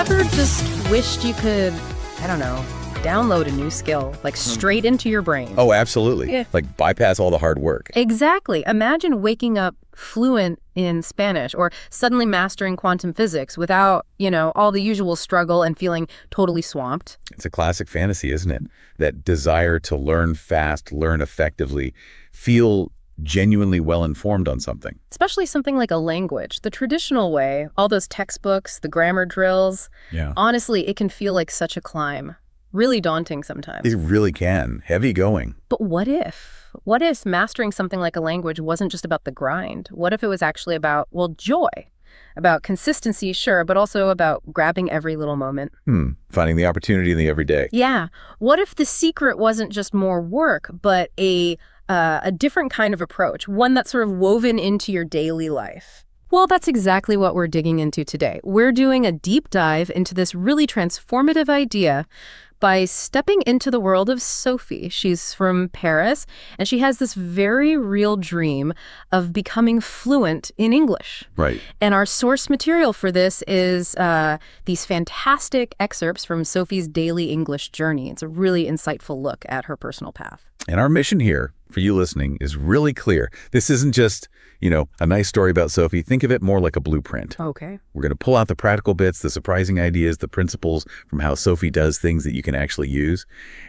ever just wished you could, I don't know, download a new skill, like straight into your brain? Oh, absolutely. Yeah. Like bypass all the hard work. Exactly. Imagine waking up fluent in Spanish or suddenly mastering quantum physics without, all the usual struggle and feeling totally swamped. It's a classic fantasy, isn't it? That desire to learn fast, learn effectively, feel genuinely well-informed on something. Especially something like a language. The traditional way, all those textbooks, the grammar drills. Yeah. Honestly, it can feel like such a climb. Really daunting sometimes. It really can. Heavy going. But what if? What if mastering something like a language wasn't just about the grind? What if it was actually about, joy? About consistency, sure, but also about grabbing every little moment. Finding the opportunity in the everyday. Yeah. What if the secret wasn't just more work, but a different kind of approach, one that's sort of woven into your daily life? Well, that's exactly what we're digging into today. We're doing a deep dive into this really transformative idea by stepping into the world of Sophie. She's from Paris, and she has this very real dream of becoming fluent in English. Right. And our source material for this is these fantastic excerpts from Sophie's daily English journey. It's a really insightful look at her personal path. And our mission here, for you listening, is really clear. This isn't just, a nice story about Sophie. Think of it more like a blueprint. Okay. We're going to pull out the practical bits, the surprising ideas, the principles from how Sophie does things that you can actually use.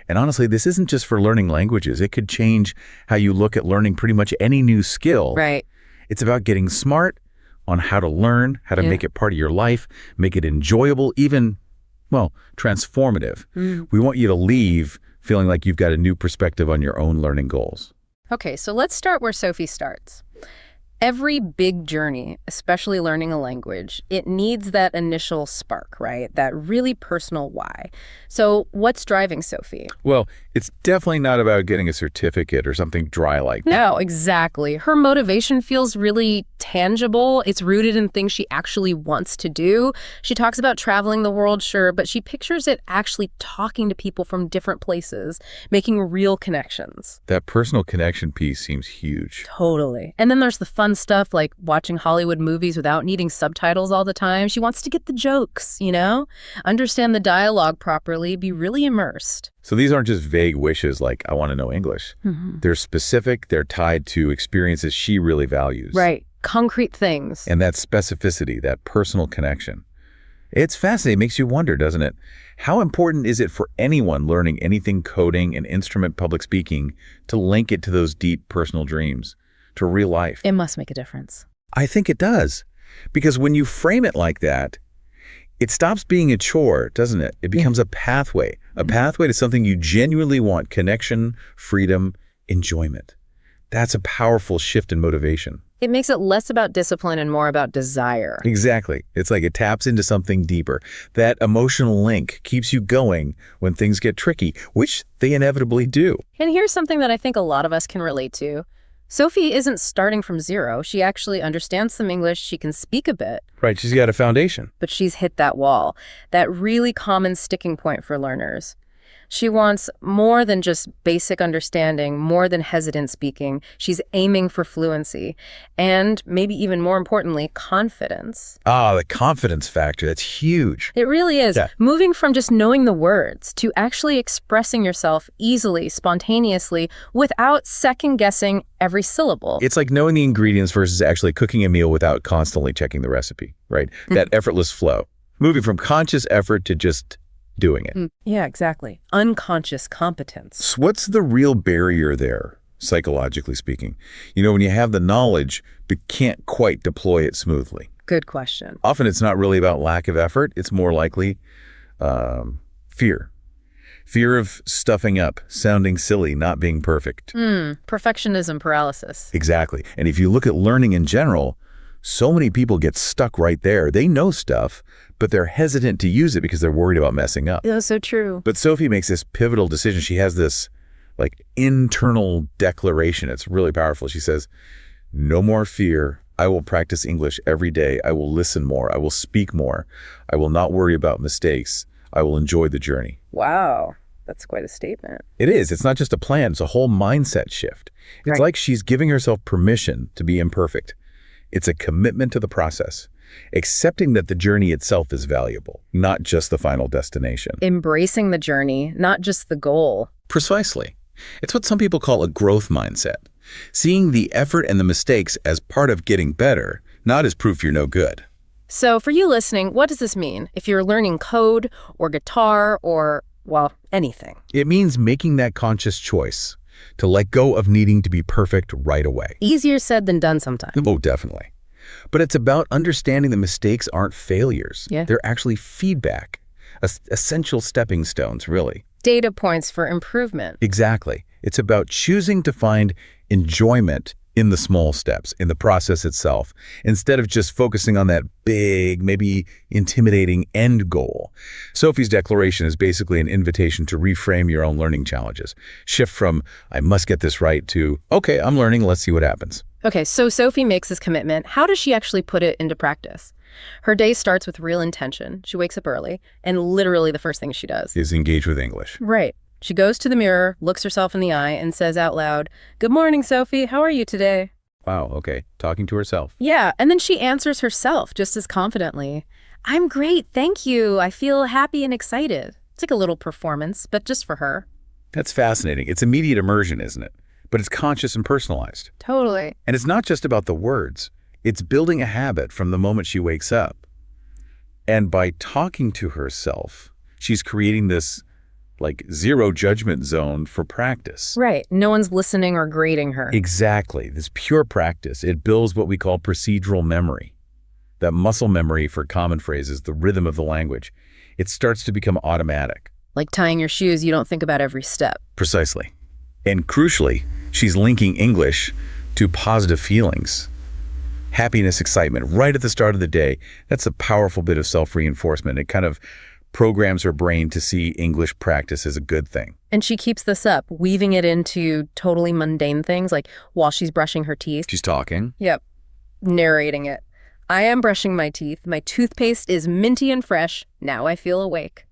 And honestly, this isn't just for learning languages. It could change how you look at learning pretty much any new skill. Right. It's about getting smart on how to learn, how to make it part of your life, make it enjoyable, even, transformative. We want you to leave feeling like you've got a new perspective on your own learning goals. Okay, so let's start where Sophie starts. Every big journey, especially learning a language, it needs that initial spark, right? That really personal why. So what's driving Sophie? Well, it's definitely not about getting a certificate or something dry like that. No, exactly. Her motivation feels really tangible. It's rooted in things she actually wants to do. She talks about traveling the world, sure, but she pictures it actually talking to people from different places, making real connections. That personal connection piece seems huge. Totally. And then there's the fun stuff like watching Hollywood movies without needing subtitles all the time. She wants to get the jokes, understand the dialogue properly, be really immersed. So these aren't just vague wishes like, I want to know English. They're specific. They're tied to experiences she really values. Right. Concrete things. And that specificity, that personal connection. It's fascinating. It makes you wonder, doesn't it? How important is it for anyone learning anything coding and instrument public speaking to link it to those deep personal dreams, to real life? It must make a difference. I think it does. Because when you frame it like that, it stops being a chore, doesn't it? It becomes a pathway to something you genuinely want: connection, freedom, enjoyment. That's a powerful shift in motivation. It makes it less about discipline and more about desire. Exactly. It's like it taps into something deeper. That emotional link keeps you going when things get tricky, which they inevitably do. And here's something that I think a lot of us can relate to. Sophie isn't starting from zero. She actually understands some English. She can speak a bit. Right, she's got a foundation. But she's hit that wall, that really common sticking point for learners. She wants more than just basic understanding, more than hesitant speaking. She's aiming for fluency. And maybe even more importantly, confidence. The confidence factor, that's huge. It really is. Yeah. Moving from just knowing the words to actually expressing yourself easily, spontaneously, without second-guessing every syllable. It's like knowing the ingredients versus actually cooking a meal without constantly checking the recipe, right? That effortless flow. Moving from conscious effort to just doing it. Yeah, exactly. Unconscious competence. So what's the real barrier there, psychologically speaking? When you have the knowledge but can't quite deploy it smoothly. Good question. Often it's not really about lack of effort. It's more likely fear. Fear of stuffing up, sounding silly, not being perfect. Perfectionism paralysis. Exactly. And if you look at learning in general, so many people get stuck right there. They know stuff, but they're hesitant to use it because they're worried about messing up. That's so true. But Sophie makes this pivotal decision. She has this internal declaration. It's really powerful. She says, no more fear. I will practice English every day. I will listen more. I will speak more. I will not worry about mistakes. I will enjoy the journey. Wow. That's quite a statement. It is. It's not just a plan. It's a whole mindset shift. It's like she's giving herself permission to be imperfect. It's a commitment to the process. accepting that the journey itself is valuable, not just the final destination. Embracing the journey, not just the goal. Precisely. It's what some people call a growth mindset, seeing the effort and the mistakes as part of getting better, not as proof you're no good. So for you listening, what does this mean? If you're learning code or guitar or, well, anything. It means making that conscious choice to let go of needing to be perfect right away. Easier said than done sometimes. Oh, definitely. But it's about understanding that mistakes aren't failures. Yeah. They're actually feedback, essential stepping stones, really. Data points for improvement. Exactly. It's about choosing to find enjoyment in the small steps, in the process itself, instead of just focusing on that big, maybe intimidating end goal. Sophie's declaration is basically an invitation to reframe your own learning challenges. Shift from, I must get this right, to, okay, I'm learning, let's see what happens. Okay, so Sophie makes this commitment. How does she actually put it into practice? Her day starts with real intention. She wakes up early, and literally the first thing she does Is engage with English. Right. She goes to the mirror, looks herself in the eye, and says out loud, "Good morning, Sophie. How are you today?" Wow, okay. Talking to herself. Yeah, and then she answers herself just as confidently. "I'm great, thank you. I feel happy and excited." It's like a little performance, but just for her. That's fascinating. It's immediate immersion, isn't it? But it's conscious and personalized. Totally. And it's not just about the words. It's building a habit from the moment she wakes up. And by talking to herself, she's creating this zero judgment zone for practice. Right. No one's listening or grading her. Exactly. This pure practice. It builds what we call procedural memory. That muscle memory for common phrases, the rhythm of the language. It starts to become automatic. Like tying your shoes, you don't think about every step. Precisely. And crucially, she's linking English to positive feelings. Happiness, excitement, right at the start of the day. That's a powerful bit of self-reinforcement. It kind of programs her brain to see English practice as a good thing. And she keeps this up, weaving it into totally mundane things, like while she's brushing her teeth. She's talking. Yep. Narrating it. "I am brushing my teeth. My toothpaste is minty and fresh. Now I feel awake."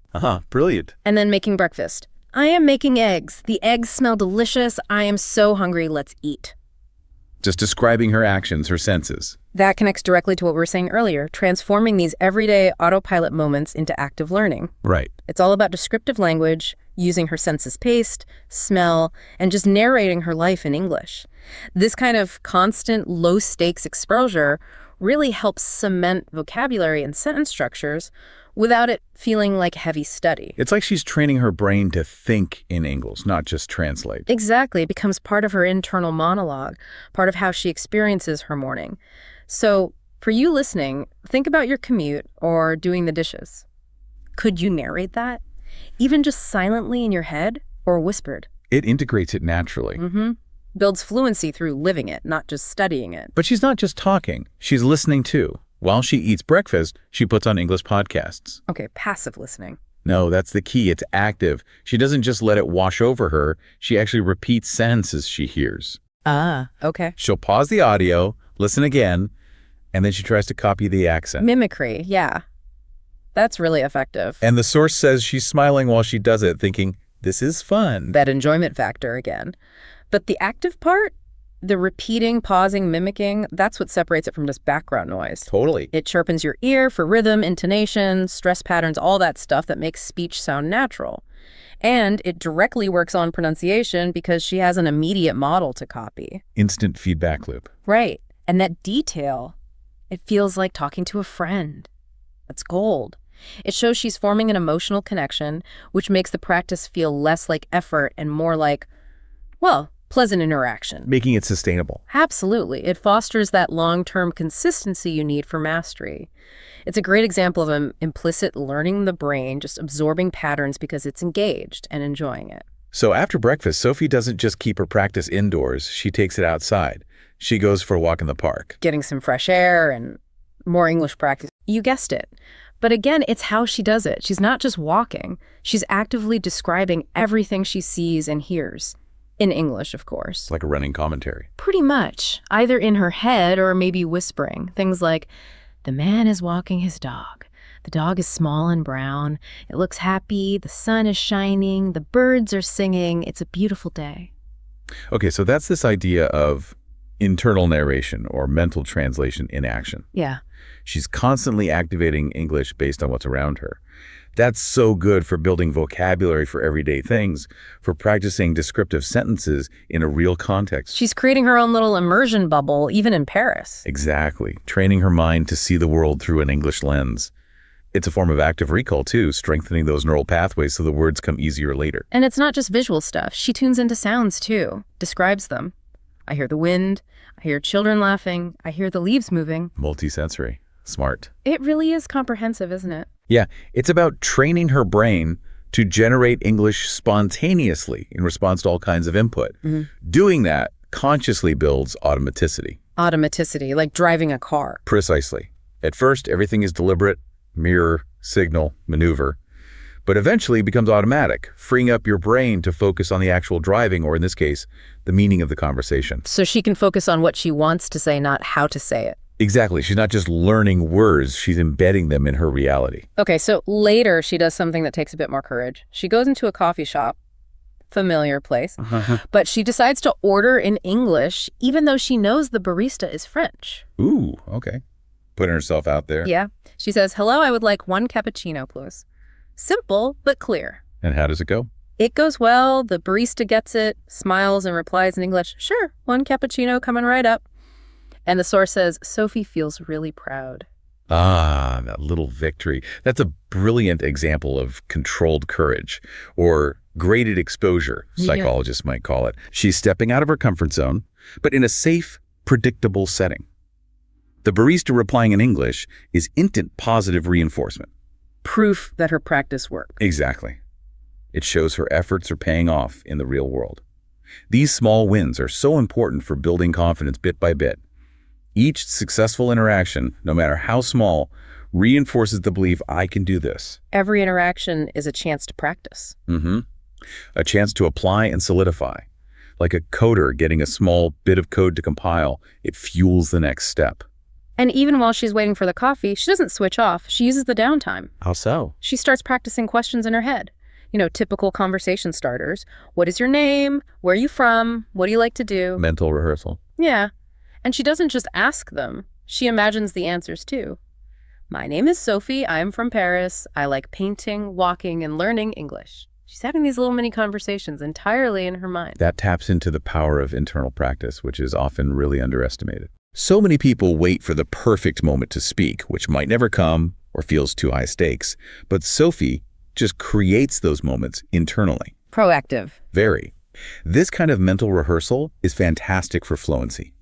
Brilliant. And then making breakfast. "I am making eggs. The eggs smell delicious. I am so hungry. Let's eat." Just describing her actions, her senses. That connects directly to what we were saying earlier, transforming these everyday autopilot moments into active learning. Right. It's all about descriptive language, using her senses taste, smell, and just narrating her life in English. This kind of constant low-stakes exposure really helps cement vocabulary and sentence structures without it feeling like heavy study. It's like she's training her brain to think in English, not just translate. Exactly. It becomes part of her internal monologue, part of how she experiences her morning. So for you listening, think about your commute or doing the dishes. Could you narrate that? Even just silently in your head or whispered? It integrates it naturally. Builds fluency through living it, not just studying it. But she's not just talking. She's listening too. While she eats breakfast, she puts on English podcasts. Okay, passive listening. No, that's the key. It's active. She doesn't just let it wash over her. She actually repeats sentences she hears. Okay. She'll pause the audio, listen again, and then she tries to copy the accent. Mimicry, yeah. That's really effective. And the source says she's smiling while she does it, thinking, this is fun. That enjoyment factor again. But the active part, the repeating, pausing, mimicking, that's what separates it from just background noise. Totally. It sharpens your ear for rhythm, intonation, stress patterns, all that stuff that makes speech sound natural. And it directly works on pronunciation because she has an immediate model to copy. Instant feedback loop. Right. And that detail, it feels like talking to a friend. That's gold. It shows she's forming an emotional connection, which makes the practice feel less like effort and more like, well, pleasant interaction. Making it sustainable. Absolutely. It fosters that long-term consistency you need for mastery. It's a great example of an implicit learning the brain, just absorbing patterns because it's engaged and enjoying it. So after breakfast, Sophie doesn't just keep her practice indoors. She takes it outside. She goes for a walk in the park. Getting some fresh air and more English practice. You guessed it. But again, it's how she does it. She's not just walking. She's actively describing everything she sees and hears. In English, of course. Like a running commentary. Pretty much. Either in her head or maybe whispering. Things like, "The man is walking his dog. The dog is small and brown. It looks happy. The sun is shining. The birds are singing. It's a beautiful day." Okay, so that's this idea of internal narration or mental translation in action. Yeah. She's constantly activating English based on what's around her. That's so good for building vocabulary for everyday things, for practicing descriptive sentences in a real context. She's creating her own little immersion bubble, even in Paris. Exactly. Training her mind to see the world through an English lens. It's a form of active recall, too, strengthening those neural pathways so the words come easier later. And it's not just visual stuff. She tunes into sounds, too, describes them. I hear the wind, I hear children laughing, I hear the leaves moving. Multisensory. Smart. It really is comprehensive, isn't it? Yeah, it's about training her brain to generate English spontaneously in response to all kinds of input. Doing that consciously builds automaticity. Automaticity, like driving a car. Precisely. At first, everything is deliberate, mirror, signal, maneuver, but eventually it becomes automatic, freeing up your brain to focus on the actual driving, or in this case, the meaning of the conversation. So she can focus on what she wants to say, not how to say it. Exactly. She's not just learning words, she's embedding them in her reality. Okay, so later she does something that takes a bit more courage. She goes into a coffee shop, familiar place, but she decides to order in English, even though she knows the barista is French. Ooh, okay. Putting herself out there. Yeah. She says, "Hello, I would like 1 cappuccino, please." Simple, but clear. And how does it go? It goes well. The barista gets it, smiles, and replies in English, "Sure, 1 cappuccino coming right up." And the source says, Sophie feels really proud. Ah, that little victory. That's a brilliant example of controlled courage, or graded exposure, psychologists might call it. She's stepping out of her comfort zone, but in a safe, predictable setting. The barista replying in English is instant positive reinforcement. Proof that her practice worked. Exactly. It shows her efforts are paying off in the real world. These small wins are so important for building confidence bit by bit. Each successful interaction, no matter how small, reinforces the belief I can do this. Every interaction is a chance to practice. A chance to apply and solidify. Like a coder getting a small bit of code to compile, it fuels the next step. And even while she's waiting for the coffee, she doesn't switch off. She uses the downtime. How so? She starts practicing questions in her head. You know, typical conversation starters. What is your name? Where are you from? What do you like to do? Mental rehearsal. Yeah. And she doesn't just ask them. She imagines the answers too. My name is Sophie. I'm from Paris. I like painting, walking, and learning English. She's having these little mini conversations entirely in her mind. That taps into the power of internal practice, which is often really underestimated. So many people wait for the perfect moment to speak, which might never come or feels too high stakes. But Sophie just creates those moments internally. Proactive. Very. This kind of mental rehearsal is fantastic for fluency.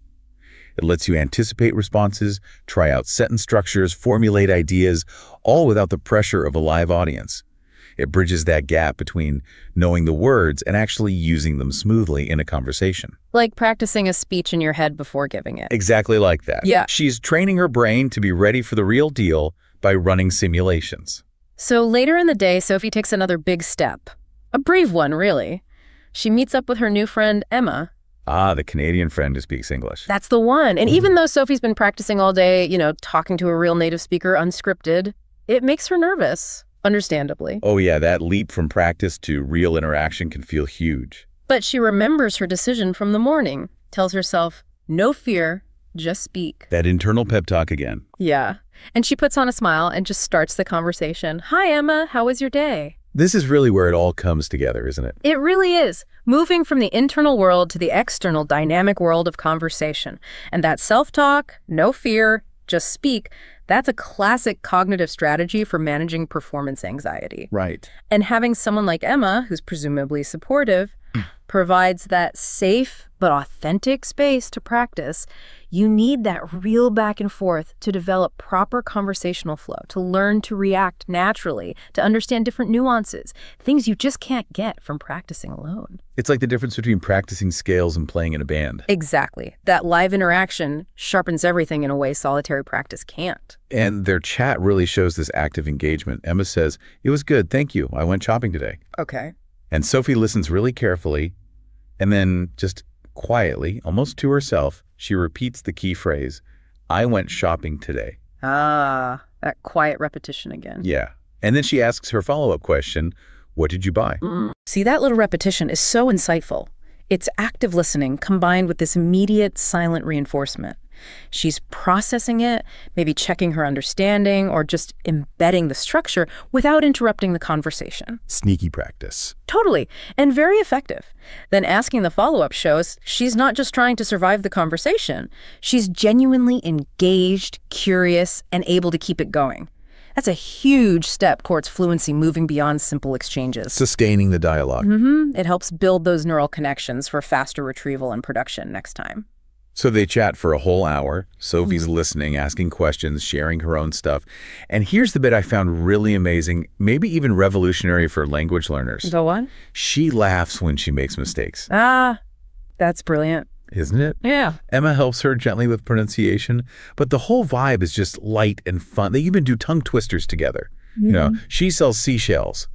It lets you anticipate responses, try out sentence structures, formulate ideas, all without the pressure of a live audience. It bridges that gap between knowing the words and actually using them smoothly in a conversation. Like practicing a speech in your head before giving it. Exactly like that. Yeah. She's training her brain to be ready for the real deal by running simulations. So later in the day, Sophie takes another big step. A brave one, really. She meets up with her new friend, Emma. Ah, the Canadian friend who speaks English. That's the one. And even though Sophie's been practicing all day, you know, talking to a real native speaker unscripted, it makes her nervous, understandably. Oh yeah, that leap from practice to real interaction can feel huge. But she remembers her decision from the morning, tells herself, no fear, just speak. That internal pep talk again. Yeah. And she puts on a smile and just starts the conversation. Hi, Emma. How was your day? This is really where it all comes together, isn't it? It really is. Moving from the internal world to the external dynamic world of conversation. And that self-talk, no fear, just speak, that's a classic cognitive strategy for managing performance anxiety. Right. And having someone like Emma, who's presumably supportive, provides that safe but authentic space to practice. You need that real back and forth to develop proper conversational flow, to learn to react naturally, to understand different nuances, things you just can't get from practicing alone. It's like the difference between practicing scales and playing in a band. Exactly. That live interaction sharpens everything in a way solitary practice can't. And their chat really shows this active engagement. Emma says, "It was good, thank you. I went shopping today." Okay. And Sophie listens really carefully, and then just quietly, almost to herself, she repeats the key phrase, "I went shopping today." Ah, that quiet repetition again. Yeah. And then she asks her follow-up question, "What did you buy?" See, that little repetition is so insightful. It's active listening combined with this immediate silent reinforcement. She's processing it, maybe checking her understanding, or just embedding the structure without interrupting the conversation. Sneaky practice. Totally, and very effective. Then asking the follow-up shows she's not just trying to survive the conversation. She's genuinely engaged, curious, and able to keep it going. That's a huge step towards fluency, moving beyond simple exchanges. Sustaining the dialogue. It helps build those neural connections for faster retrieval and production next time. So they chat for a whole hour. Sophie's listening, asking questions, sharing her own stuff. And here's the bit I found really amazing, maybe even revolutionary for language learners. Go on. She laughs when she makes mistakes. Ah, that's brilliant. Isn't it? Yeah. Emma helps her gently with pronunciation, but the whole vibe is just light and fun. They even do tongue twisters together. You know, she sells seashells,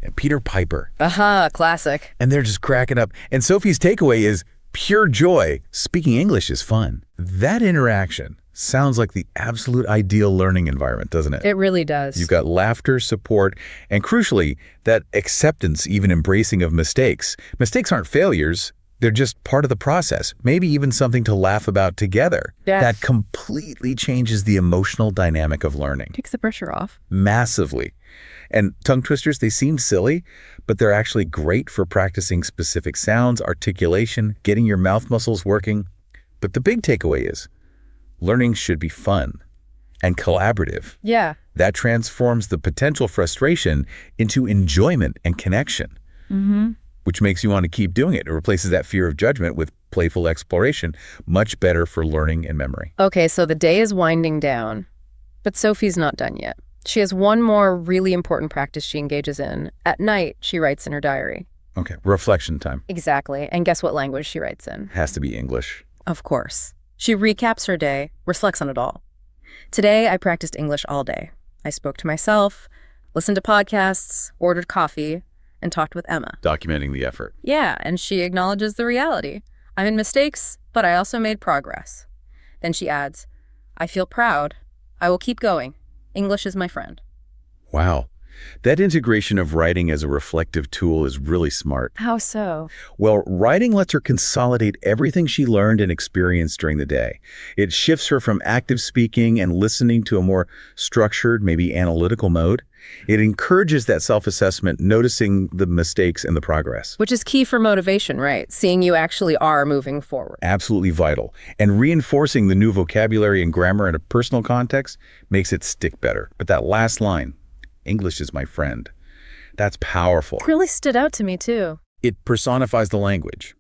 and Peter Piper. Aha, classic. And they're just cracking up. And Sophie's takeaway is pure joy. Speaking English is fun. That interaction sounds like the absolute ideal learning environment, doesn't it? It really does. You've got laughter, support, and crucially, that acceptance, even embracing of mistakes. Mistakes aren't failures. They're just part of the process, maybe even something to laugh about together. Yes. That completely changes the emotional dynamic of learning. Takes the pressure off. Massively. And tongue twisters, they seem silly, but they're actually great for practicing specific sounds, articulation, getting your mouth muscles working. But the big takeaway is learning should be fun and collaborative. Yeah. That transforms the potential frustration into enjoyment and connection. Which makes you want to keep doing it. It replaces that fear of judgment with playful exploration, much better for learning and memory. Okay, so the day is winding down, but Sophie's not done yet. She has one more really important practice she engages in. At night, she writes in her diary. Okay, reflection time. Exactly, and guess what language she writes in? Has to be English. Of course. She recaps her day, reflects on it all. Today, I practiced English all day. I spoke to myself, listened to podcasts, ordered coffee, and talked with Emma. Documenting the effort. Yeah, and she acknowledges the reality. I made mistakes, but I also made progress. Then she adds, I feel proud. I will keep going. English is my friend. Wow. That integration of writing as a reflective tool is really smart. How so? Well, writing lets her consolidate everything she learned and experienced during the day. It shifts her from active speaking and listening to a more structured, maybe analytical mode. It encourages that self-assessment, noticing the mistakes and the progress. Which is key for motivation, right? Seeing you actually are moving forward. Absolutely vital. And reinforcing the new vocabulary and grammar in a personal context makes it stick better. But that last line, English is my friend, that's powerful. It really stood out to me, too. It personifies the language.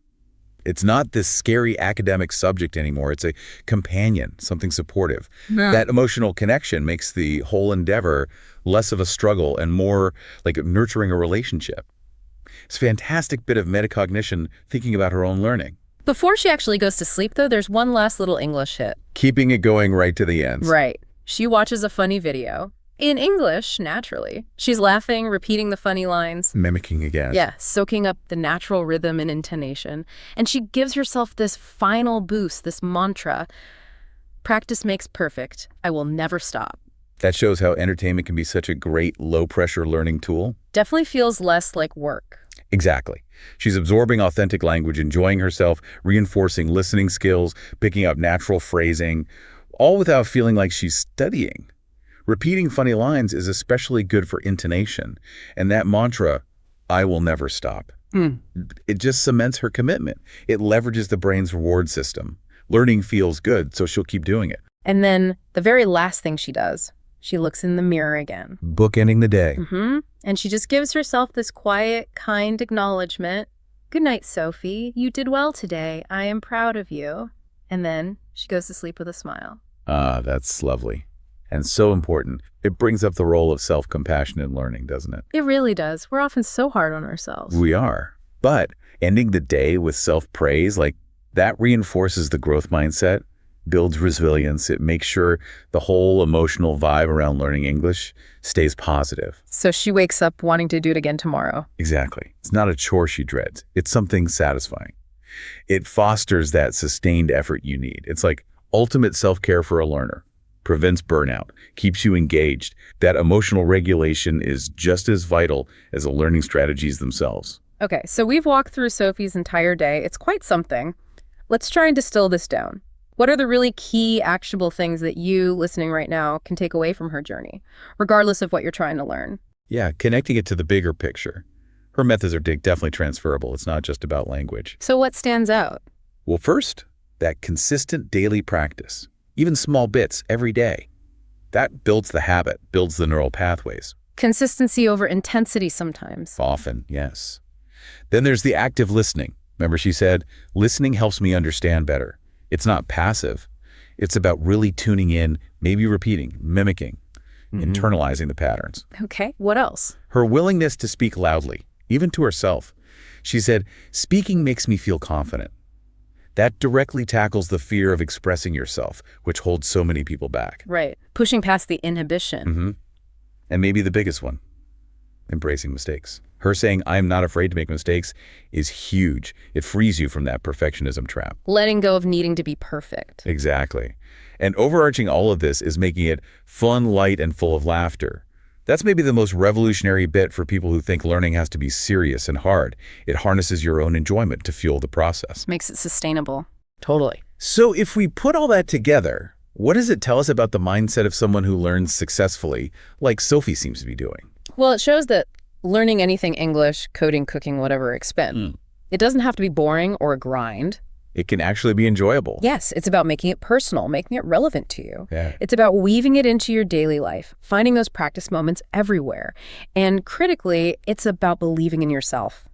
It's not this scary academic subject anymore. It's a companion, something supportive. That emotional connection makes the whole endeavor less of a struggle and more like nurturing a relationship. It's a fantastic bit of metacognition thinking about her own learning. Before she actually goes to sleep, though, there's one last little English hit. Keeping it going right to the end. Right. She watches a funny video. In English, naturally. She's laughing, repeating the funny lines. Mimicking again. Yeah, soaking up the natural rhythm and intonation. And she gives herself this final boost, this mantra. Practice makes perfect. I will never stop. That shows how entertainment can be such a great low-pressure learning tool. Definitely feels less like work. Exactly. She's absorbing authentic language, enjoying herself, reinforcing listening skills, picking up natural phrasing, all without feeling like she's studying. Repeating funny lines is especially good for intonation. And that mantra, I will never stop, it just cements her commitment. It leverages the brain's reward system. Learning feels good, so she'll keep doing it. And then the very last thing she does, she looks in the mirror again. Bookending the day. And she just gives herself this quiet, kind acknowledgement. Good night, Sophie. You did well today. I am proud of you. And then she goes to sleep with a smile. Ah, that's lovely. And so important. It brings up the role of self-compassion in learning, doesn't it? It really does. We're often so hard on ourselves. We are. But ending the day with self-praise, like that reinforces the growth mindset, builds resilience. It makes sure the whole emotional vibe around learning English stays positive. So she wakes up wanting to do it again tomorrow. Exactly. It's not a chore she dreads. It's something satisfying. It fosters that sustained effort you need. It's like ultimate self-care for a learner. Prevents burnout, keeps you engaged. That emotional regulation is just as vital as the learning strategies themselves. Okay, so we've walked through Sophie's entire day. It's quite something. Let's try and distill this down. What are the really key, actionable things that you, listening right now, can take away from her journey, regardless of what you're trying to learn? Yeah, connecting it to the bigger picture. Her methods are definitely transferable. It's not just about language. So what stands out? Well, first, that consistent daily practice, even small bits every day. That builds the habit, builds the neural pathways. Consistency over intensity sometimes. Often, yes. Then there's the active listening. Remember she said, listening helps me understand better. It's not passive. It's about really tuning in, maybe repeating, mimicking, internalizing the patterns. Okay, what else? Her willingness to speak loudly, even to herself. She said, speaking makes me feel confident. That directly tackles the fear of expressing yourself, which holds so many people back. Right, pushing past the inhibition. And maybe the biggest one, embracing mistakes. Her saying, I'm not afraid to make mistakes, is huge. It frees you from that perfectionism trap. Letting go of needing to be perfect. Exactly. And overarching all of this is making it fun, light, and full of laughter. That's maybe the most revolutionary bit for people who think learning has to be serious and hard. It harnesses your own enjoyment to fuel the process. Makes it sustainable. Totally. So if we put all that together, what does it tell us about the mindset of someone who learns successfully, like Sophie seems to be doing? Well, it shows that learning anything English, coding, cooking, whatever, it doesn't have to be boring or a grind. It can actually be enjoyable. Yes, it's about making it personal, making it relevant to you. Yeah. It's about weaving it into your daily life, finding those practice moments everywhere. And critically, it's about believing in yourself.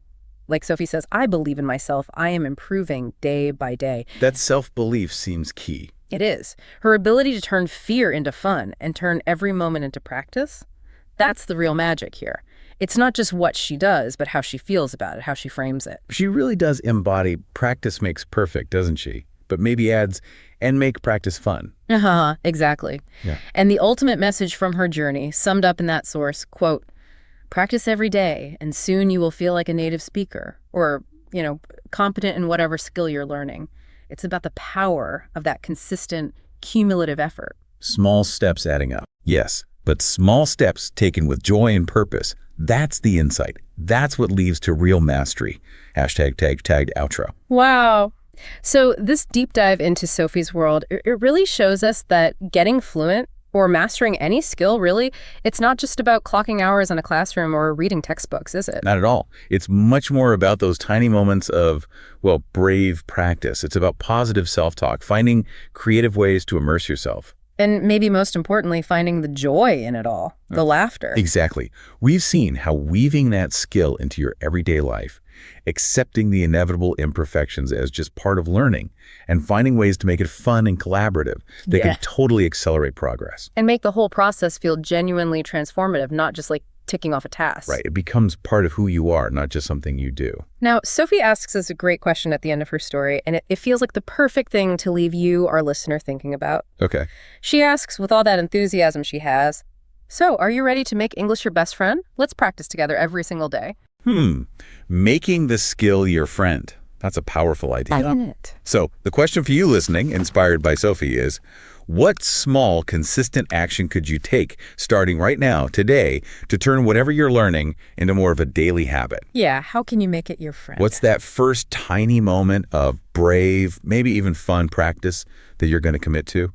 Like Sophie says, I believe in myself. I am improving day by day. That self-belief seems key. It is. Her ability to turn fear into fun and turn every moment into practice, that's the real magic here. It's not just what she does, but how she feels about it, how she frames it. She really does embody practice makes perfect, doesn't she? But maybe adds, and make practice fun. Exactly. Yeah. And the ultimate message from her journey, summed up in that source, quote, practice every day, and soon you will feel like a native speaker, or, competent in whatever skill you're learning. It's about the power of that consistent, cumulative effort. Small steps adding up. Yes, but small steps taken with joy and purpose. That's the insight. That's what leads to real mastery. #tagged outro. Wow. So this deep dive into Sophie's world, it really shows us that getting fluent or mastering any skill, really, it's not just about clocking hours in a classroom or reading textbooks, is it? Not at all. It's much more about those tiny moments of, brave practice. It's about positive self-talk, finding creative ways to immerse yourself. And maybe most importantly, finding the joy in it all, the laughter. Exactly. We've seen how weaving that skill into your everyday life, accepting the inevitable imperfections as just part of learning, and finding ways to make it fun and collaborative that can totally accelerate progress. And make the whole process feel genuinely transformative, not just like ticking off a task. Right. It becomes part of who you are, not just something you do. Now, Sophie asks us a great question at the end of her story, and it feels like the perfect thing to leave you, our listener, thinking about. Okay. She asks, with all that enthusiasm she has, so are you ready to make English your best friend? Let's practice together every single day. Making the skill your friend. That's a powerful idea. Isn't it? So the question for you listening, inspired by Sophie, is what small, consistent action could you take starting right now, today, to turn whatever you're learning into more of a daily habit? Yeah, how can you make it your friend? What's that first tiny moment of brave, maybe even fun practice that you're going to commit to?